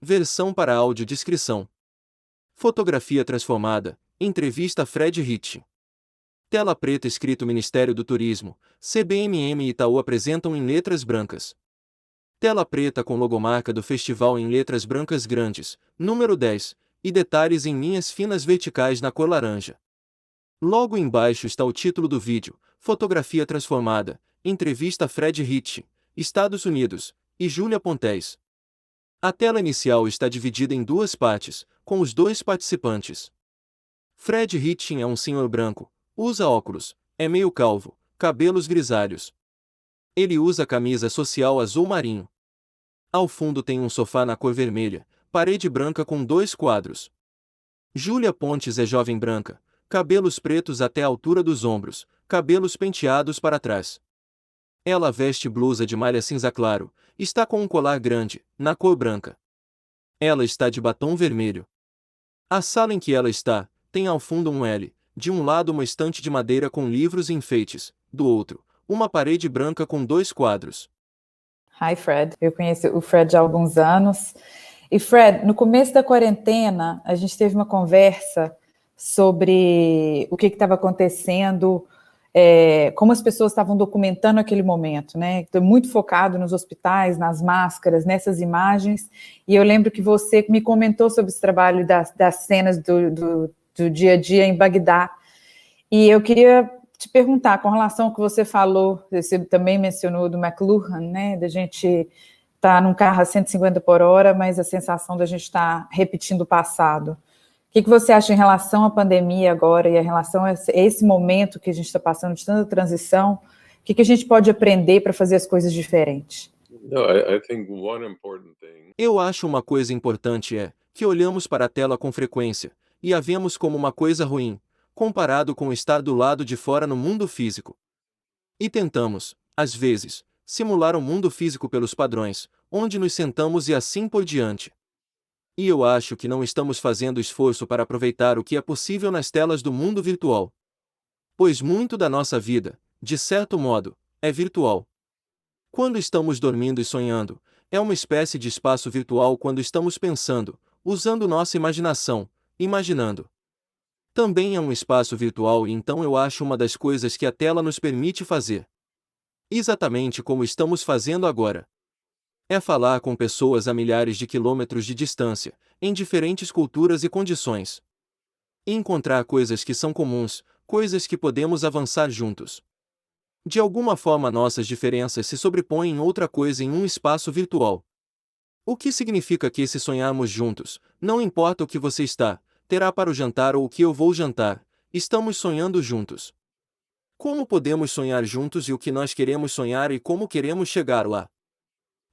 Versão para audiodescrição. Fotografia transformada. Entrevista Fred Hitch. Tela preta escrito Ministério do Turismo, CBMM e Itaú apresentam em letras brancas. Tela preta com logomarca do festival em letras brancas grandes, número 10, e detalhes em linhas finas verticais na cor laranja. Logo embaixo está o título do vídeo, Fotografia Transformada, Entrevista Fred Hitch, Estados Unidos, e Júlia Pontes. A tela inicial está dividida em duas partes, com os dois participantes. Fred Hitch é um senhor branco, usa óculos, é meio calvo, cabelos grisalhos. Ele usa camisa social azul marinho. Ao fundo tem um sofá na cor vermelha, parede branca com dois quadros. Júlia Pontes é jovem branca, cabelos pretos até a altura dos ombros, cabelos penteados para trás. Ela veste blusa de malha cinza claro, está com um colar grande, na cor branca. Ela está de batom vermelho. A sala em que ela está, tem ao fundo um L, de um lado uma estante de madeira com livros e enfeites, do outro, uma parede branca com dois quadros. Hi, Fred. Eu conheço o Fred há alguns anos. E, Fred, no começo da quarentena, a gente teve uma conversa sobre o que estava acontecendo, como as pessoas estavam documentando aquele momento, né? Estou muito focado nos hospitais, nas máscaras, nessas imagens. E eu lembro que você me comentou sobre esse trabalho das cenas do dia a dia em Bagdá. E eu queria te perguntar, com relação ao que você falou, você também mencionou do McLuhan, né, da gente estar num carro a 150 por hora, mas a sensação da gente estar repetindo o passado. O que você acha em relação à pandemia agora e em relação a esse momento que a gente está passando de tanta transição? O que a gente pode aprender para fazer as coisas diferentes? Eu acho uma coisa importante é que olhamos para a tela com frequência e a vemos como uma coisa ruim, comparado com estar do lado de fora no mundo físico. E tentamos, às vezes, simular o mundo físico pelos padrões, onde nos sentamos e assim por diante. E eu acho que não estamos fazendo esforço para aproveitar o que é possível nas telas do mundo virtual. Pois muito da nossa vida, de certo modo, é virtual. Quando estamos dormindo e sonhando, é uma espécie de espaço virtual quando estamos pensando, usando nossa imaginação, imaginando. Também é um espaço virtual e então eu acho uma das coisas que a tela nos permite fazer. Exatamente como estamos fazendo agora. É falar com pessoas a milhares de quilômetros de distância, em diferentes culturas e condições. E encontrar coisas que são comuns, coisas que podemos avançar juntos. De alguma forma nossas diferenças se sobrepõem em outra coisa em um espaço virtual. O que significa que se sonharmos juntos, não importa o que você terá para o jantar ou o que eu vou jantar, estamos sonhando juntos. Como podemos sonhar juntos e o que nós queremos sonhar e como queremos chegar lá?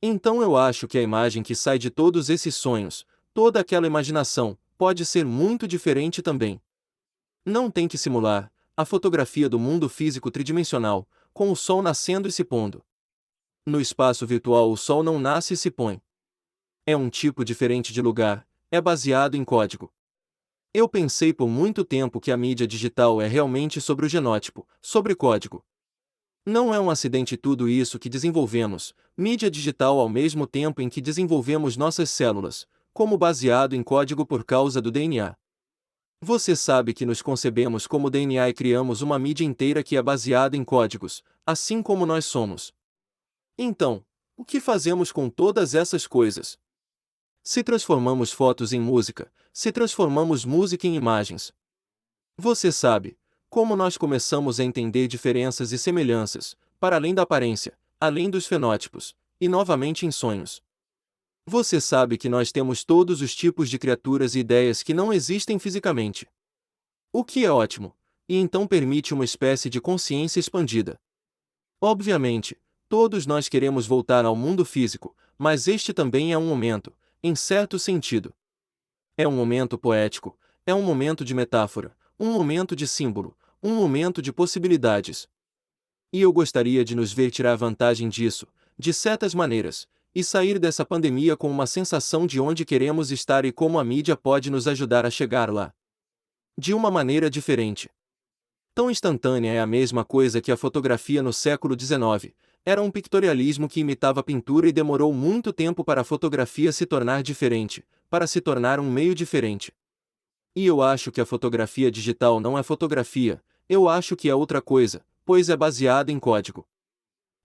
Então eu acho que a imagem que sai de todos esses sonhos, toda aquela imaginação, pode ser muito diferente também. Não tem que simular a fotografia do mundo físico tridimensional, com o sol nascendo e se pondo. No espaço virtual o sol não nasce e se põe. É um tipo diferente de lugar, é baseado em código. Eu pensei por muito tempo que a mídia digital é realmente sobre o genótipo, sobre código. Não é um acidente tudo isso que desenvolvemos, mídia digital ao mesmo tempo em que desenvolvemos nossas células, como baseado em código por causa do DNA. Você sabe que nos concebemos como DNA e criamos uma mídia inteira que é baseada em códigos, assim como nós somos. Então, o que fazemos com todas essas coisas? Se transformamos fotos em música, se transformamos música em imagens. Você sabe como nós começamos a entender diferenças e semelhanças, para além da aparência, além dos fenótipos, e novamente em sonhos. Você sabe que nós temos todos os tipos de criaturas e ideias que não existem fisicamente. O que é ótimo, e então permite uma espécie de consciência expandida. Obviamente, todos nós queremos voltar ao mundo físico, mas este também é um momento, em certo sentido. É um momento poético, é um momento de metáfora, um momento de símbolo, um momento de possibilidades. E eu gostaria de nos ver tirar vantagem disso, de certas maneiras, e sair dessa pandemia com uma sensação de onde queremos estar e como a mídia pode nos ajudar a chegar lá. De uma maneira diferente. Tão instantânea é a mesma coisa que a fotografia no século XIX, Era um pictorialismo que imitava a pintura e demorou muito tempo para a fotografia se tornar diferente, para se tornar um meio diferente. E eu acho que a fotografia digital não é fotografia, eu acho que é outra coisa, pois é baseada em código.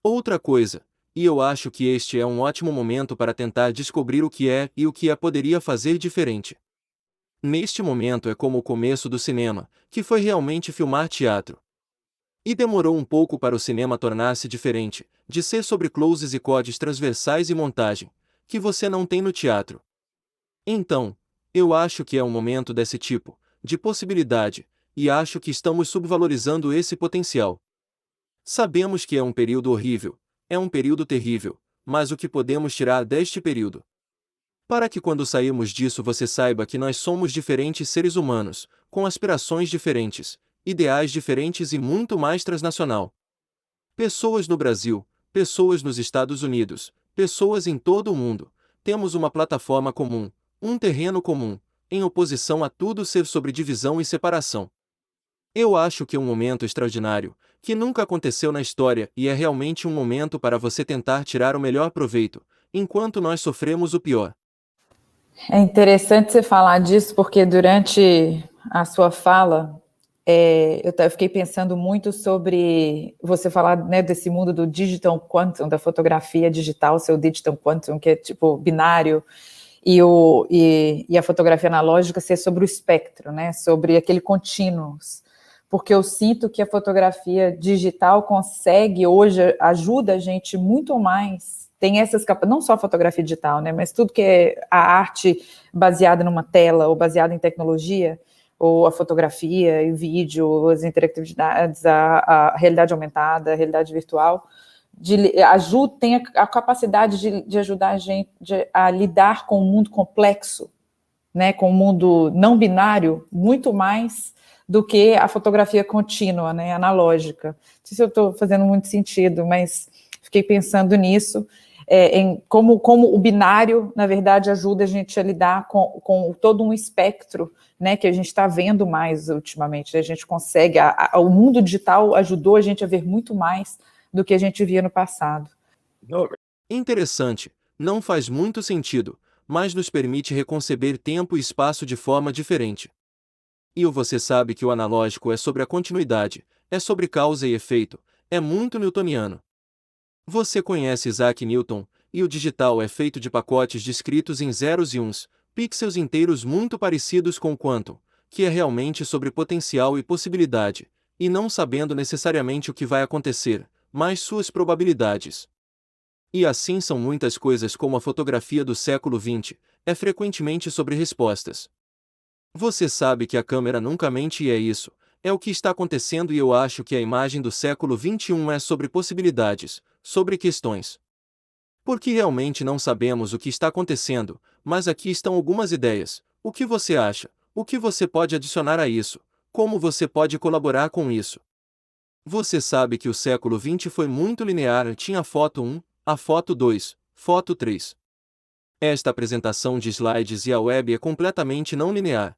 Outra coisa, e eu acho que este é um ótimo momento para tentar descobrir o que é e o que poderia fazer diferente. Neste momento é como o começo do cinema, que foi realmente filmar teatro. E demorou um pouco para o cinema tornar-se diferente, de ser sobre closes e cortes transversais e montagem, que você não tem no teatro. Então, eu acho que é um momento desse tipo, de possibilidade, e acho que estamos subvalorizando esse potencial. Sabemos que é um período horrível, é um período terrível, mas o que podemos tirar deste período? Para que quando sairmos disso você saiba que nós somos diferentes seres humanos, com aspirações diferentes, ideais diferentes e muito mais transnacional. Pessoas no Brasil, pessoas nos Estados Unidos, pessoas em todo o mundo, temos uma plataforma comum, um terreno comum, em oposição a tudo ser sobre divisão e separação. Eu acho que é um momento extraordinário, que nunca aconteceu na história e é realmente um momento para você tentar tirar o melhor proveito, enquanto nós sofremos o pior. É interessante você falar disso, porque durante a sua fala, eu fiquei pensando muito sobre você falar, né, desse mundo do digital quantum, da fotografia digital, seu digital quantum, que é tipo binário, e a fotografia analógica ser sobre o espectro, né, sobre aquele contínuo. Porque eu sinto que a fotografia digital consegue, hoje, ajuda a gente muito mais, tem essas capacidades, não só a fotografia digital, né, mas tudo que é a arte baseada numa tela ou baseada em tecnologia, ou a fotografia, e o vídeo, as interatividades, a realidade aumentada, a realidade virtual, tem a capacidade de ajudar a gente a lidar com um mundo complexo, né, com um mundo não binário, muito mais do que a fotografia contínua, né, analógica. Não sei se eu estou fazendo muito sentido, mas fiquei pensando nisso, em como o binário, na verdade, ajuda a gente a lidar com todo um espectro, né, que a gente está vendo mais ultimamente. A gente consegue, o mundo digital ajudou a gente a ver muito mais do que a gente via no passado. Interessante, não faz muito sentido, mas nos permite reconceber tempo e espaço de forma diferente. E você sabe que o analógico é sobre a continuidade, é sobre causa e efeito, é muito newtoniano. Você conhece Isaac Newton, e o digital é feito de pacotes descritos em zeros e uns, pixels inteiros muito parecidos com o quantum, que é realmente sobre potencial e possibilidade, e não sabendo necessariamente o que vai acontecer, mas suas probabilidades. E assim são muitas coisas como a fotografia do século XX, é frequentemente sobre respostas. Você sabe que a câmera nunca mente e é isso, é o que está acontecendo e eu acho que a imagem do século XXI é sobre possibilidades, sobre questões. Porque realmente não sabemos o que está acontecendo, mas aqui estão algumas ideias. O que você acha? O que você pode adicionar a isso? Como você pode colaborar com isso? Você sabe que o século XX foi muito linear, tinha foto 1, a foto 2, foto 3. Esta apresentação de slides e a web é completamente não linear.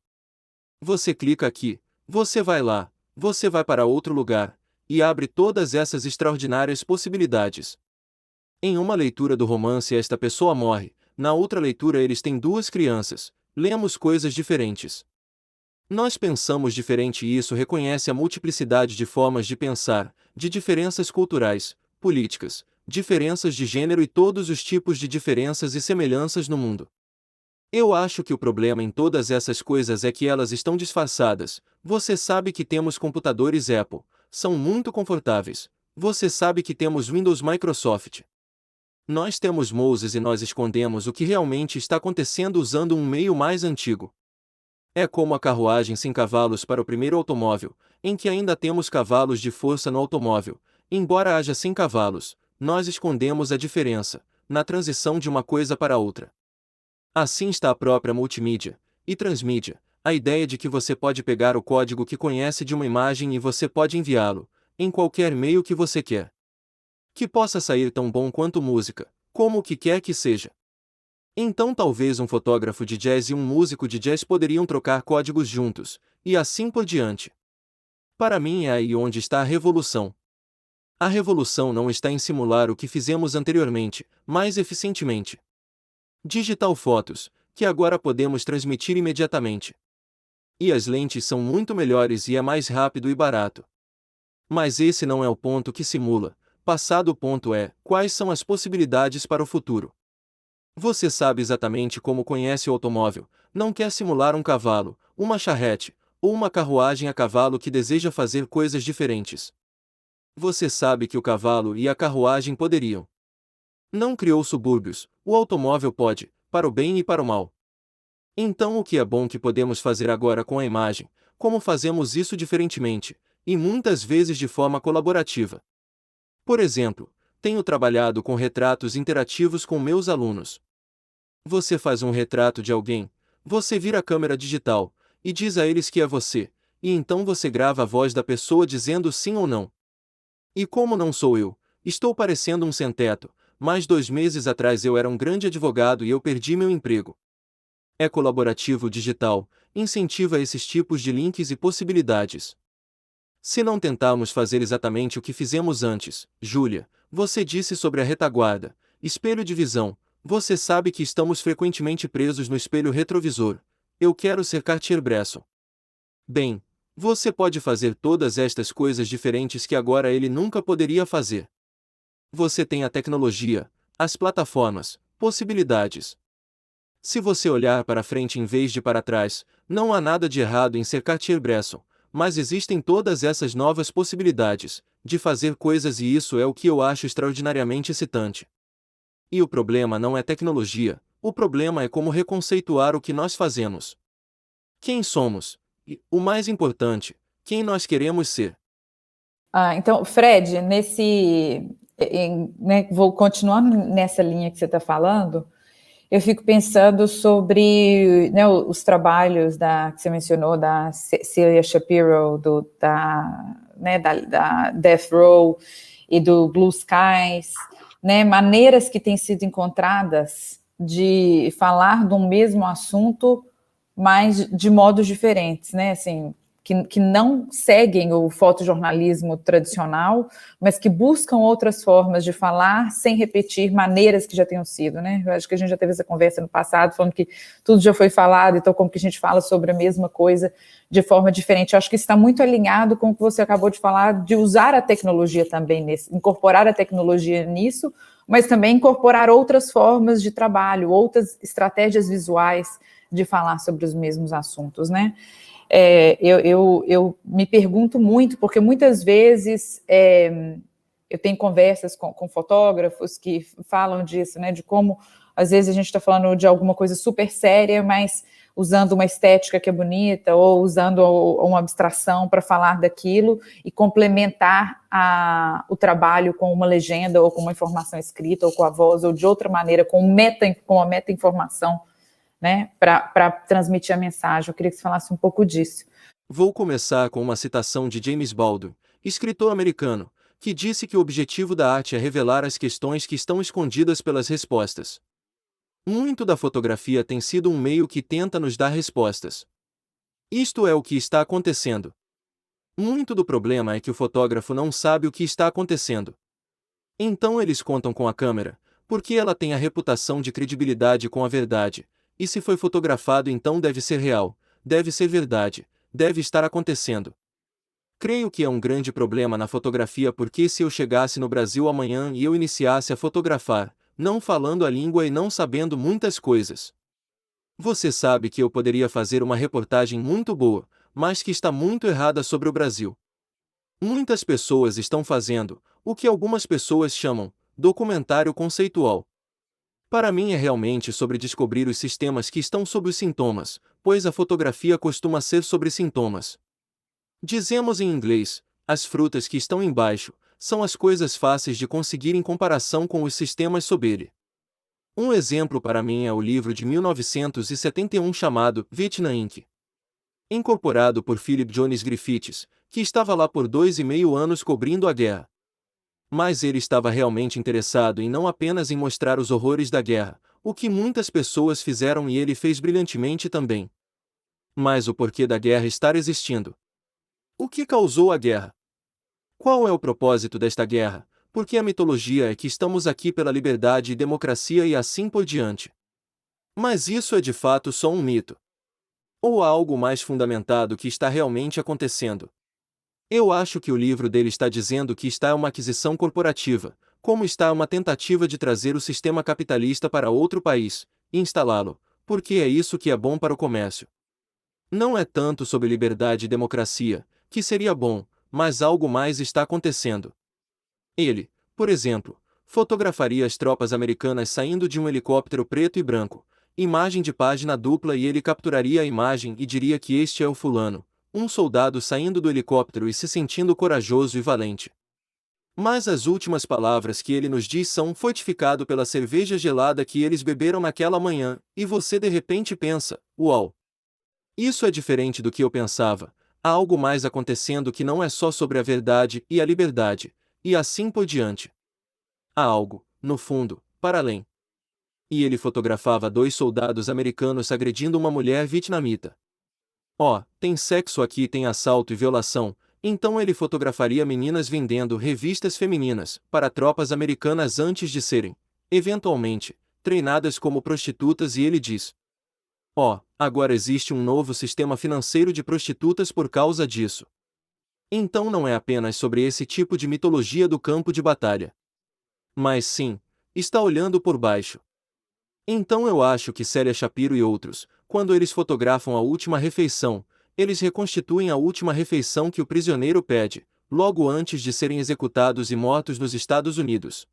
Você clica aqui, você vai lá, você vai para outro lugar, e abre todas essas extraordinárias possibilidades. Em uma leitura do romance esta pessoa morre, na outra leitura eles têm duas crianças, lemos coisas diferentes. Nós pensamos diferente e isso reconhece a multiplicidade de formas de pensar, de diferenças culturais, políticas, diferenças de gênero e todos os tipos de diferenças e semelhanças no mundo. Eu acho que o problema em todas essas coisas é que elas estão disfarçadas. Você sabe que temos computadores Apple, são muito confortáveis. Você sabe que temos Windows Microsoft. Nós temos Moses e nós escondemos o que realmente está acontecendo usando um meio mais antigo. É como a carruagem sem cavalos para o primeiro automóvel, em que ainda temos cavalos de força no automóvel. Embora haja 100 cavalos, nós escondemos a diferença, na transição de uma coisa para outra. Assim está a própria multimídia e transmídia, a ideia de que você pode pegar o código que conhece de uma imagem e você pode enviá-lo, em qualquer meio que você quer. Que possa sair tão bom quanto música, como o que quer que seja. Então talvez um fotógrafo de jazz e um músico de jazz poderiam trocar códigos juntos, e assim por diante. Para mim é aí onde está a revolução. A revolução não está em simular o que fizemos anteriormente, mais eficientemente. Digital fotos, que agora podemos transmitir imediatamente. E as lentes são muito melhores e é mais rápido e barato. Mas esse não é o ponto que simula. Passado o ponto é, quais são as possibilidades para o futuro? Você sabe exatamente como conhece o automóvel, não quer simular um cavalo, uma charrete, ou uma carruagem a cavalo que deseja fazer coisas diferentes. Você sabe que o cavalo e a carruagem poderiam. Não criou subúrbios, o automóvel pode, para o bem e para o mal. Então o que é bom que podemos fazer agora com a imagem, como fazemos isso diferentemente, e muitas vezes de forma colaborativa. Por exemplo, tenho trabalhado com retratos interativos com meus alunos. Você faz um retrato de alguém, você vira a câmera digital, e diz a eles que é você, e então você grava a voz da pessoa dizendo sim ou não. E como não sou eu, estou parecendo um sem-teto, mas 2 meses atrás eu era um grande advogado e eu perdi meu emprego. É colaborativo digital, incentiva esses tipos de links e possibilidades. Se não tentarmos fazer exatamente o que fizemos antes, Júlia, você disse sobre a retaguarda, espelho de visão, você sabe que estamos frequentemente presos no espelho retrovisor. Eu quero ser Cartier-Bresson. Bem, você pode fazer todas estas coisas diferentes que agora ele nunca poderia fazer. Você tem a tecnologia, as plataformas, possibilidades. Se você olhar para frente em vez de para trás, não há nada de errado em ser Cartier-Bresson, mas existem todas essas novas possibilidades de fazer coisas e isso é o que eu acho extraordinariamente excitante. E o problema não é tecnologia, o problema é como reconceituar o que nós fazemos. Quem somos? E, o mais importante, quem nós queremos ser. Então, Fred, né, vou continuando nessa linha que você está falando, eu fico pensando sobre, né, os trabalhos que você mencionou, da Celia Shapiro, né, da Death Row e do Blue Skies, né, maneiras que têm sido encontradas de falar do mesmo assunto, mas de modos diferentes, né, assim, que não seguem o fotojornalismo tradicional, mas que buscam outras formas de falar sem repetir maneiras que já tenham sido, né? Eu acho que a gente já teve essa conversa no passado, falando que tudo já foi falado, então como que a gente fala sobre a mesma coisa de forma diferente. Eu acho que isso está muito alinhado com o que você acabou de falar, de usar a tecnologia também incorporar a tecnologia nisso, mas também incorporar outras formas de trabalho, outras estratégias visuais de falar sobre os mesmos assuntos, né? Eu me pergunto muito, porque muitas vezes eu tenho conversas com fotógrafos que falam disso, né, de como às vezes a gente está falando de alguma coisa super séria, mas usando uma estética que é bonita, ou usando uma abstração para falar daquilo e complementar o trabalho com uma legenda, ou com uma informação escrita, ou com a voz, ou de outra maneira, com uma meta-informação, né, para transmitir a mensagem. Eu queria que você falasse um pouco disso. Vou começar com uma citação de James Baldwin, escritor americano, que disse que o objetivo da arte é revelar as questões que estão escondidas pelas respostas. Muito da fotografia tem sido um meio que tenta nos dar respostas. Isto é o que está acontecendo. Muito do problema é que o fotógrafo não sabe o que está acontecendo. Então eles contam com a câmera, porque ela tem a reputação de credibilidade com a verdade, e se foi fotografado então deve ser real, deve ser verdade, deve estar acontecendo. Creio que é um grande problema na fotografia porque se eu chegasse no Brasil amanhã e eu iniciasse a fotografar, não falando a língua e não sabendo muitas coisas. Você sabe que eu poderia fazer uma reportagem muito boa, mas que está muito errada sobre o Brasil. Muitas pessoas estão fazendo o que algumas pessoas chamam documentário conceitual. Para mim é realmente sobre descobrir os sistemas que estão sob os sintomas, pois a fotografia costuma ser sobre sintomas. Dizemos em inglês, as frutas que estão embaixo, são as coisas fáceis de conseguir em comparação com os sistemas sob ele. Um exemplo para mim é o livro de 1971 chamado Vietnam Inc., incorporado por Philip Jones Griffiths, que estava lá por 2,5 anos cobrindo a guerra. Mas ele estava realmente interessado em não apenas em mostrar os horrores da guerra, o que muitas pessoas fizeram e ele fez brilhantemente também. Mas o porquê da guerra estar existindo. O que causou a guerra? Qual é o propósito desta guerra? Porque a mitologia é que estamos aqui pela liberdade e democracia e assim por diante. Mas isso é de fato só um mito. Ou há algo mais fundamentado que está realmente acontecendo? Eu acho que o livro dele está dizendo que está uma aquisição corporativa, como está uma tentativa de trazer o sistema capitalista para outro país, e instalá-lo, porque é isso que é bom para o comércio. Não é tanto sobre liberdade e democracia, que seria bom, mas algo mais está acontecendo. Ele, por exemplo, fotografaria as tropas americanas saindo de um helicóptero preto e branco, imagem de página dupla, e ele capturaria a imagem e diria que este é o fulano, um soldado saindo do helicóptero e se sentindo corajoso e valente. Mas as últimas palavras que ele nos diz são fortificado pela cerveja gelada que eles beberam naquela manhã, e você de repente pensa, uau! Isso é diferente do que eu pensava, há algo mais acontecendo que não é só sobre a verdade e a liberdade, e assim por diante. Há algo, no fundo, para além. E ele fotografava dois soldados americanos agredindo uma mulher vietnamita. Oh, tem sexo aqui, tem assalto e violação, então ele fotografaria meninas vendendo revistas femininas para tropas americanas antes de serem, eventualmente, treinadas como prostitutas, e ele diz: oh, agora existe um novo sistema financeiro de prostitutas por causa disso. Então não é apenas sobre esse tipo de mitologia do campo de batalha. Mas sim, está olhando por baixo. Então eu acho que Célia Shapiro e outros, quando eles fotografam a última refeição, eles reconstituem a última refeição que o prisioneiro pede, logo antes de serem executados e mortos nos Estados Unidos.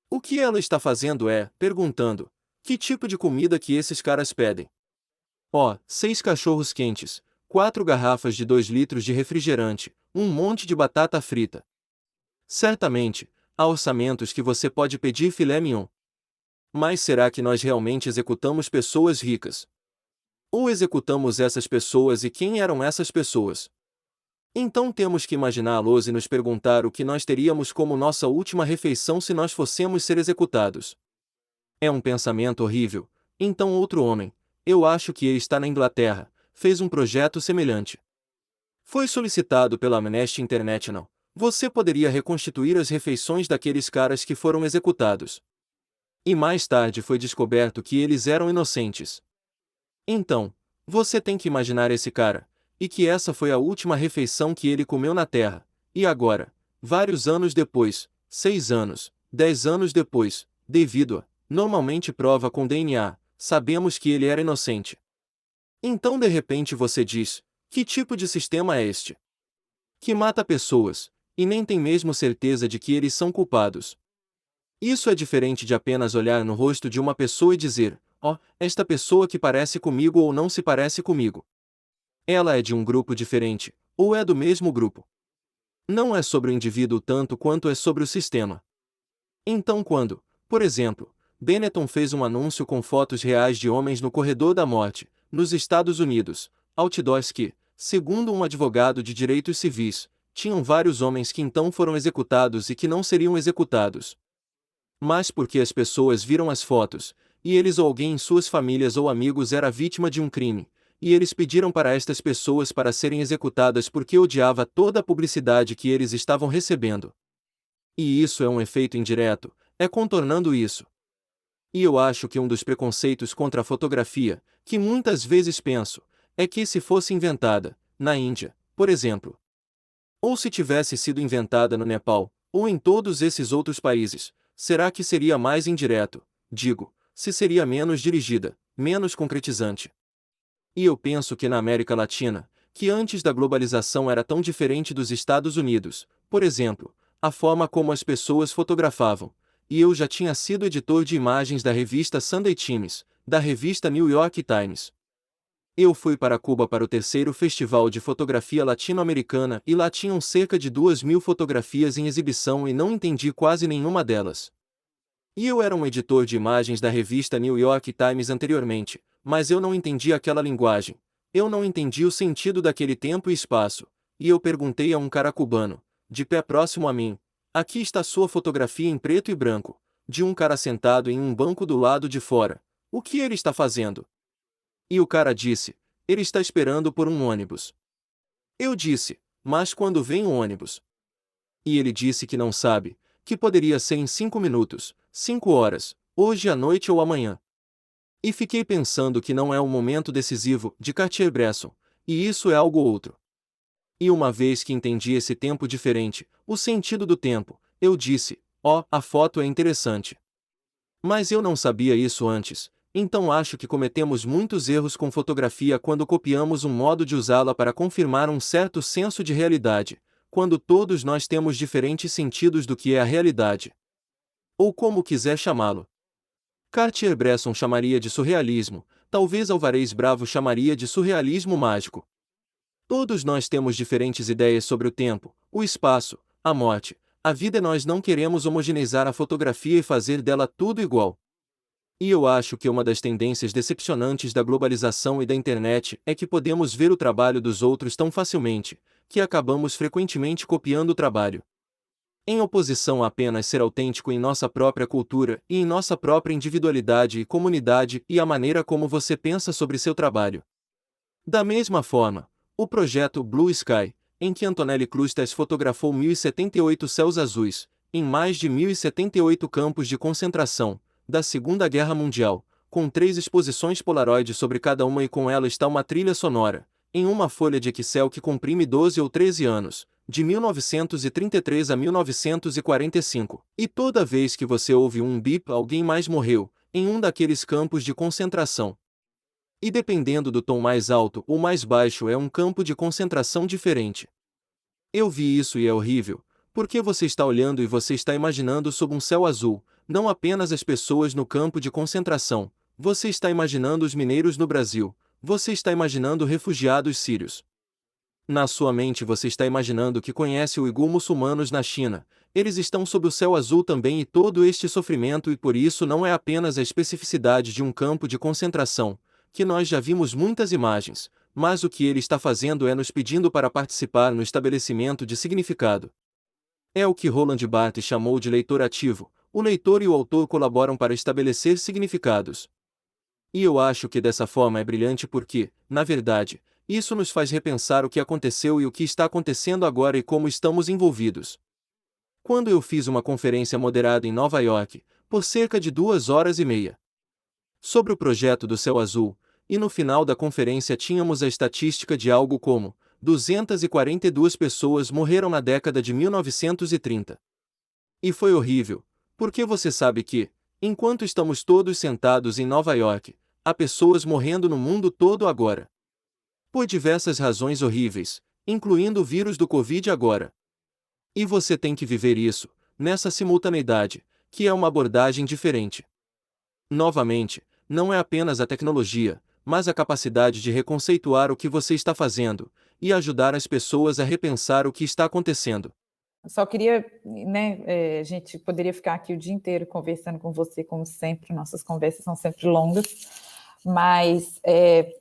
O que ela está fazendo é, perguntando, que tipo de comida que esses caras pedem? Oh, 6 cachorros quentes, 4 garrafas de 2 litros de refrigerante, um monte de batata frita. Certamente, há orçamentos que você pode pedir filé mignon. Mas será que nós realmente executamos pessoas ricas? Ou executamos essas pessoas, e quem eram essas pessoas? Então temos que imaginá-los e nos perguntar o que nós teríamos como nossa última refeição se nós fossemos ser executados. É um pensamento horrível. Então outro homem, eu acho que ele está na Inglaterra, fez um projeto semelhante. Foi solicitado pela Amnesty International. Você poderia reconstituir as refeições daqueles caras que foram executados. E mais tarde foi descoberto que eles eram inocentes. Então, você tem que imaginar esse cara, e que essa foi a última refeição que ele comeu na Terra, e agora, vários anos depois, 6 anos, 10 anos depois, devido a, normalmente prova com DNA, sabemos que ele era inocente. Então de repente você diz, que tipo de sistema é este? Que mata pessoas, e nem tem mesmo certeza de que eles são culpados. Isso é diferente de apenas olhar no rosto de uma pessoa e dizer, ó, esta pessoa que parece comigo ou não se parece comigo. Ela é de um grupo diferente, ou é do mesmo grupo. Não é sobre o indivíduo tanto quanto é sobre o sistema. Então quando, por exemplo, Benetton fez um anúncio com fotos reais de homens no corredor da morte, nos Estados Unidos, outdoors que, segundo um advogado de direitos civis, tinham vários homens que então foram executados e que não seriam executados. Mas porque as pessoas viram as fotos, e eles ou alguém em suas famílias ou amigos era vítima de um crime, e eles pediram para estas pessoas para serem executadas porque odiava toda a publicidade que eles estavam recebendo. E isso é um efeito indireto, é contornando isso. E eu acho que um dos preconceitos contra a fotografia, que muitas vezes penso, é que se fosse inventada, na Índia, por exemplo, ou se tivesse sido inventada no Nepal, ou em todos esses outros países, será que seria mais indireto? Digo, se seria menos dirigida, menos concretizante. E eu penso que na América Latina, que antes da globalização era tão diferente dos Estados Unidos, por exemplo, a forma como as pessoas fotografavam, e eu já tinha sido editor de imagens da revista Sunday Times, da revista New York Times. Eu fui para Cuba para o terceiro Festival de Fotografia Latino-Americana e lá tinham cerca de 2.000 fotografias em exibição e não entendi quase nenhuma delas. E eu era um editor de imagens da revista New York Times anteriormente, mas eu não entendi aquela linguagem. Eu não entendi o sentido daquele tempo e espaço. E eu perguntei a um cara cubano, de pé próximo a mim: aqui está sua fotografia em preto e branco, de um cara sentado em um banco do lado de fora. O que ele está fazendo? E o cara disse: ele está esperando por um ônibus. Eu disse: mas quando vem o ônibus? E ele disse que não sabe, que poderia ser em 5 minutos, 5 horas, hoje à noite ou amanhã. E fiquei pensando que não é um momento decisivo de Cartier-Bresson, e isso é algo outro. E uma vez que entendi esse tempo diferente, o sentido do tempo, eu disse, a foto é interessante. Mas eu não sabia isso antes, então acho que cometemos muitos erros com fotografia quando copiamos um modo de usá-la para confirmar um certo senso de realidade, quando todos nós temos diferentes sentidos do que é a realidade. Ou como quiser chamá-lo. Cartier-Bresson chamaria de surrealismo, talvez Alvarez Bravo chamaria de surrealismo mágico. Todos nós temos diferentes ideias sobre o tempo, o espaço, a morte, a vida e nós não queremos homogeneizar a fotografia e fazer dela tudo igual. E eu acho que uma das tendências decepcionantes da globalização e da internet é que podemos ver o trabalho dos outros tão facilmente, que acabamos frequentemente copiando o trabalho. Em oposição a apenas ser autêntico em nossa própria cultura e em nossa própria individualidade e comunidade e a maneira como você pensa sobre seu trabalho. Da mesma forma, o projeto Blue Sky, em que Antonelli Clustas fotografou 1078 céus azuis, em mais de 1078 campos de concentração, da Segunda Guerra Mundial, com 3 exposições Polaroid sobre cada uma e com ela está uma trilha sonora, em uma folha de Excel que comprime 12 ou 13 anos, de 1933 a 1945. E toda vez que você ouve um bip, alguém mais morreu, em um daqueles campos de concentração. E dependendo do tom mais alto ou mais baixo é um campo de concentração diferente. Eu vi isso e é horrível, porque você está olhando e você está imaginando sob um céu azul, não apenas as pessoas no campo de concentração, você está imaginando os mineiros no Brasil, você está imaginando refugiados sírios. Na sua mente você está imaginando que conhece o uigur muçulmanos na China, eles estão sob o céu azul também e todo este sofrimento e por isso não é apenas a especificidade de um campo de concentração, que nós já vimos muitas imagens, mas o que ele está fazendo é nos pedindo para participar no estabelecimento de significado. É o que Roland Barthes chamou de leitor ativo, o leitor e o autor colaboram para estabelecer significados. E eu acho que dessa forma é brilhante porque, na verdade, isso nos faz repensar o que aconteceu e o que está acontecendo agora e como estamos envolvidos. Quando eu fiz uma conferência moderada em Nova York, por cerca de 2 horas e meia, sobre o projeto do Céu Azul, e no final da conferência tínhamos a estatística de algo como 242 pessoas morreram na década de 1930. E foi horrível, porque você sabe que, enquanto estamos todos sentados em Nova York, há pessoas morrendo no mundo todo agora. Por diversas razões horríveis, incluindo o vírus do Covid agora. E você tem que viver isso, nessa simultaneidade, que é uma abordagem diferente. Novamente, não é apenas a tecnologia, mas a capacidade de reconceituar o que você está fazendo, e ajudar as pessoas a repensar o que está acontecendo. Só queria, né, a gente poderia ficar aqui o dia inteiro conversando com você, como sempre, nossas conversas são sempre longas, mas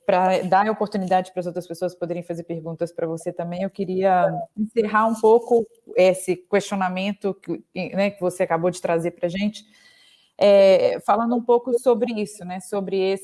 para dar a oportunidade para as outras pessoas poderem fazer perguntas para você também, eu queria encerrar um pouco esse questionamento né, que você acabou de trazer para a gente, falando um pouco sobre isso, né, sobre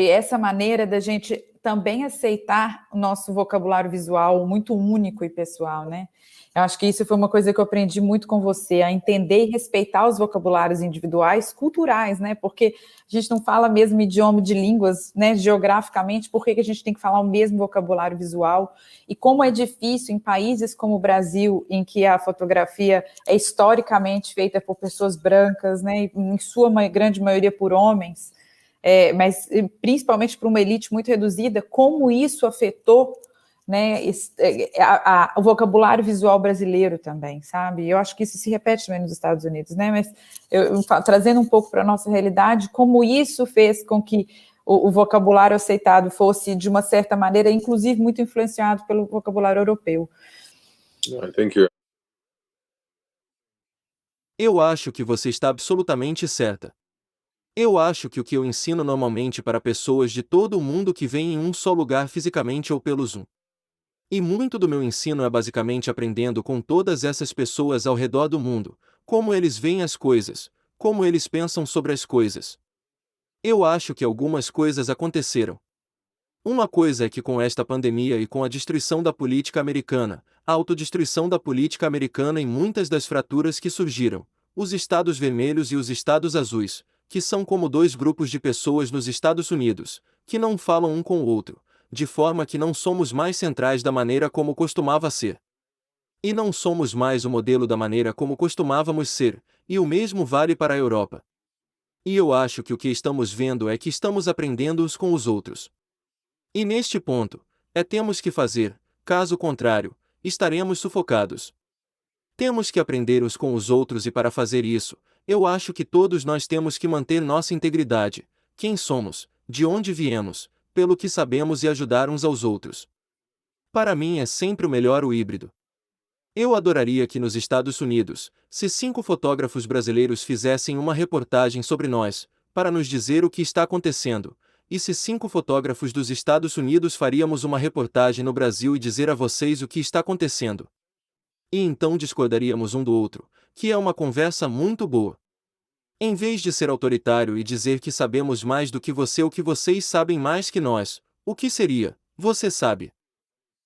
essa maneira da gente também aceitar o nosso vocabulário visual muito único e pessoal, né? Eu acho que isso foi uma coisa que eu aprendi muito com você, a entender e respeitar os vocabulários individuais, culturais, né? Porque a gente não fala o mesmo idioma de línguas, né? Geograficamente, por que a gente tem que falar o mesmo vocabulário visual? E como é difícil em países como o Brasil, em que a fotografia é historicamente feita por pessoas brancas, né? E em sua grande maioria por homens, mas principalmente para uma elite muito reduzida, como isso afetou, né, o vocabulário visual brasileiro também, sabe? Eu acho que isso se repete também nos Estados Unidos, né? Mas trazendo um pouco para a nossa realidade, como isso fez com que o vocabulário aceitado fosse, de uma certa maneira, inclusive muito influenciado pelo vocabulário europeu. Eu acho que você está absolutamente certa. Eu acho que o que eu ensino normalmente para pessoas de todo o mundo que vêm em um só lugar fisicamente ou pelo Zoom. E muito do meu ensino é basicamente aprendendo com todas essas pessoas ao redor do mundo, como eles veem as coisas, como eles pensam sobre as coisas. Eu acho que algumas coisas aconteceram. Uma coisa é que com esta pandemia e com a destruição da política americana, a autodestruição da política americana em muitas das fraturas que surgiram, os Estados Vermelhos e os Estados Azuis, que são como dois grupos de pessoas nos Estados Unidos, que não falam um com o outro, de forma que não somos mais centrais da maneira como costumava ser. E não somos mais o modelo da maneira como costumávamos ser, e o mesmo vale para a Europa. E eu acho que o que estamos vendo é que estamos aprendendo uns com os outros. E neste ponto, temos que fazer, caso contrário, estaremos sufocados. Temos que aprender uns com os outros e para fazer isso, eu acho que todos nós temos que manter nossa integridade, quem somos, de onde viemos, pelo que sabemos e ajudar uns aos outros. Para mim é sempre o melhor o híbrido. Eu adoraria que nos Estados Unidos, se 5 fotógrafos brasileiros fizessem uma reportagem sobre nós, para nos dizer o que está acontecendo, e se 5 fotógrafos dos Estados Unidos faríamos uma reportagem no Brasil e dizer a vocês o que está acontecendo. E então discordaríamos um do outro, que é uma conversa muito boa. Em vez de ser autoritário e dizer que sabemos mais do que você ou que vocês sabem mais que nós, o que seria, você sabe?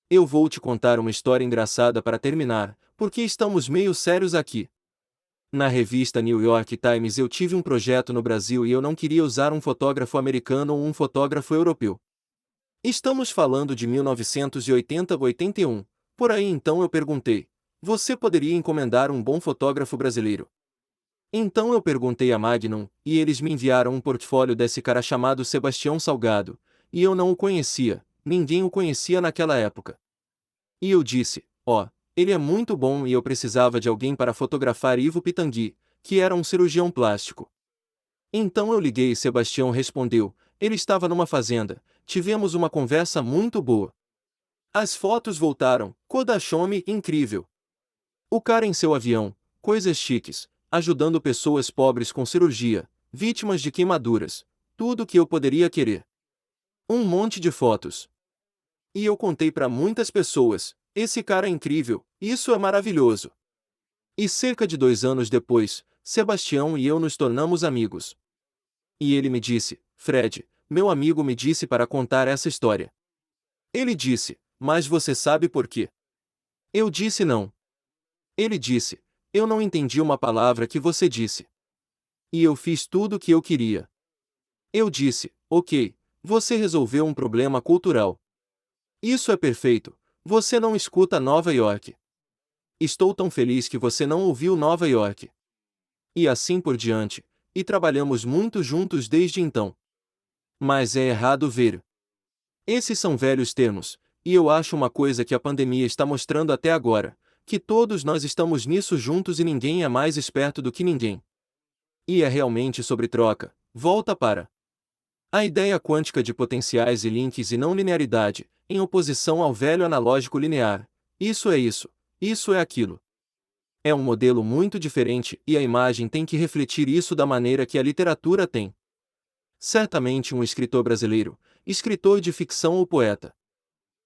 Eu vou te contar uma história engraçada para terminar, porque estamos meio sérios aqui. Na revista New York Times eu tive um projeto no Brasil e eu não queria usar um fotógrafo americano ou um fotógrafo europeu. Estamos falando de 1980 ou 81, por aí então eu perguntei, você poderia encomendar um bom fotógrafo brasileiro? Então eu perguntei a Magnum, e eles me enviaram um portfólio desse cara chamado Sebastião Salgado, e eu não o conhecia, ninguém o conhecia naquela época. E eu disse, ele é muito bom e eu precisava de alguém para fotografar Ivo Pitangui, que era um cirurgião plástico. Então eu liguei e Sebastião respondeu, ele estava numa fazenda, tivemos uma conversa muito boa. As fotos voltaram, Kodachome incrível. O cara em seu avião, coisas chiques, ajudando pessoas pobres com cirurgia, vítimas de queimaduras, tudo o que eu poderia querer. Um monte de fotos. E eu contei para muitas pessoas, esse cara é incrível, isso é maravilhoso. E cerca de 2 anos depois, Sebastião e eu nos tornamos amigos. E ele me disse, Fred, meu amigo me disse para contar essa história. Ele disse, mas você sabe por quê? Eu disse não. Ele disse, eu não entendi uma palavra que você disse. E eu fiz tudo o que eu queria. Eu disse, ok, você resolveu um problema cultural. Isso é perfeito, você não escuta Nova York. Estou tão feliz que você não ouviu Nova York. E assim por diante, e trabalhamos muito juntos desde então. Mas é errado ver. Esses são velhos termos, e eu acho uma coisa que a pandemia está mostrando até agora, que todos nós estamos nisso juntos e ninguém é mais esperto do que ninguém. E é realmente sobre troca, volta para a ideia quântica de potenciais e links e não linearidade, em oposição ao velho analógico linear, isso é aquilo. É um modelo muito diferente e a imagem tem que refletir isso da maneira que a literatura tem. Certamente um escritor brasileiro, escritor de ficção ou poeta.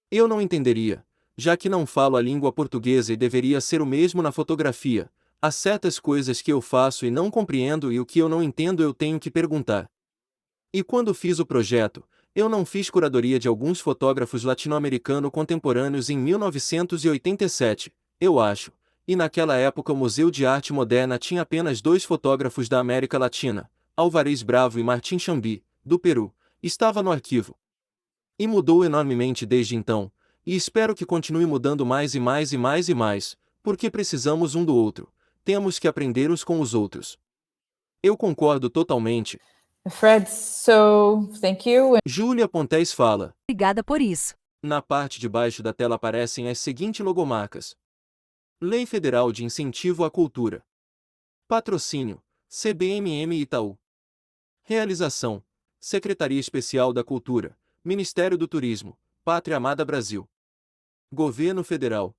Eu não entenderia, já que não falo a língua portuguesa e deveria ser o mesmo na fotografia, há certas coisas que eu faço e não compreendo e o que eu não entendo eu tenho que perguntar. E quando fiz o projeto, eu não fiz curadoria de alguns fotógrafos latino-americanos contemporâneos em 1987, eu acho, e naquela época o Museu de Arte Moderna tinha apenas 2 fotógrafos da América Latina, Álvarez Bravo e Martim Chambi, do Peru, estava no arquivo. E mudou enormemente desde então, e espero que continue mudando mais e mais e mais e mais, porque precisamos um do outro, temos que aprender uns com os outros. Eu concordo totalmente. Fred, so thank you. Júlia Pontes fala. Obrigada por isso. Na parte de baixo da tela aparecem as seguintes logomarcas. Lei Federal de Incentivo à Cultura. Patrocínio, CBMM e Itaú. Realização, Secretaria Especial da Cultura, Ministério do Turismo, Pátria Amada Brasil. Governo Federal.